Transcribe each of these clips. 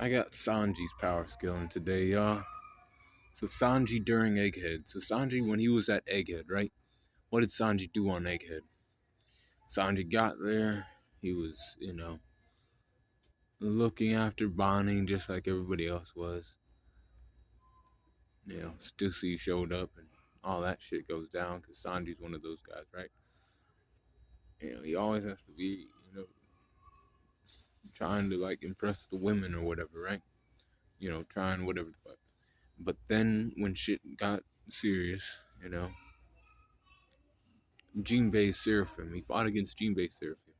I got Sanji's power skill in today, y'all. So Sanji during Egghead. So Sanji when he was at Egghead, right? What did Sanji do on Egghead? Sanji got there. He was, looking after Bonnie just like everybody else was. Stussy showed up and all that shit goes down because Sanji's one of those guys, right? He always has to be, trying to like impress the women or whatever, right? Trying whatever the fuck. But then when shit got serious, Jinbei Seraphim, he fought against Jinbei Seraphim.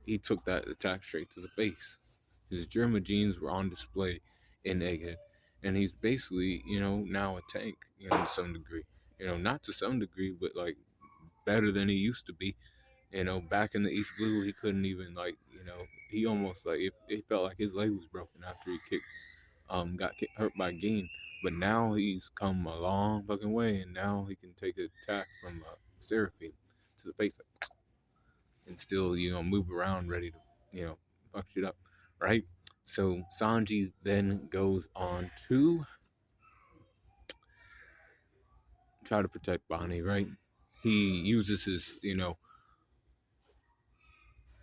He took that attack straight to the face. His Germa genes were on display in Egghead. And he's basically, now a tank, to some degree. Not to some degree, but like better than he used to be. Back in the East Blue, he couldn't even like, he almost like it felt like his leg was broken after he hurt by Geen. But now he's come a long fucking way, and now he can take an attack from Seraphim to the face and still, move around ready to, fuck shit up, right? So Sanji then goes on to try to protect Bonnie, right? He uses his,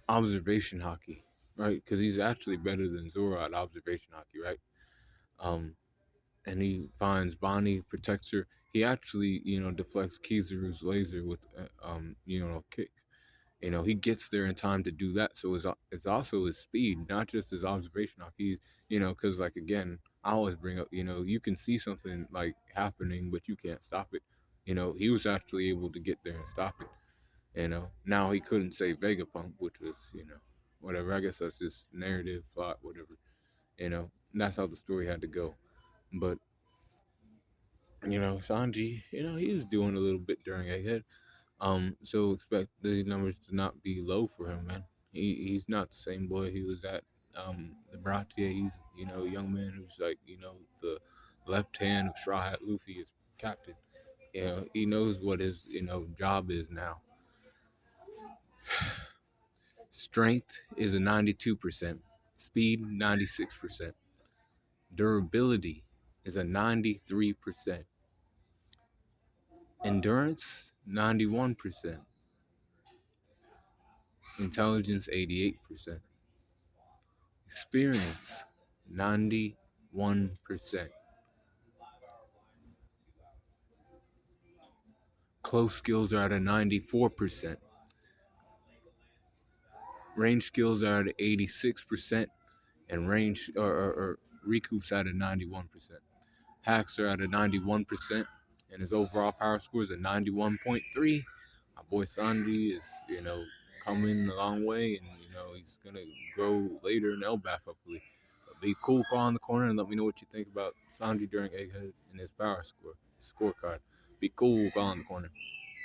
observation hockey, right? Because he's actually better than Zoro at observation hockey, right? Um, and he finds Bonnie, protects her. He actually, deflects Kizaru's laser with, kick. He gets there in time to do that. So it's also his speed, not just his observation hockey. Because like again, I always bring up, you can see something like happening, but you can't stop it. He was actually able to get there and stop it. Now he couldn't save Vegapunk, which was, whatever. I guess that's just narrative plot, whatever. That's how the story had to go. But Sanji, he's doing a little bit during Egghead. So expect these numbers to not be low for him, man. He's not the same boy he was at the Baratie. He's a young man who's like the left hand of Straw Hat Luffy is captain. He knows what his job is now. Strength is a 92%, speed 96%, durability is a 93%, endurance 91%, intelligence 88%. Experience, 91%. Close skills are at a 94%. Range skills are at 86%. And range or recoups at a 91%. Hacks are at a 91%. And his overall power score is a 91.3. My boy Sanji is, coming a long way. And, he's going to grow later in Elbaf, hopefully. Be cool, call in the corner, and let me know what you think about Sanji during Egghead and his power scorecard. Be cool, call in the corner.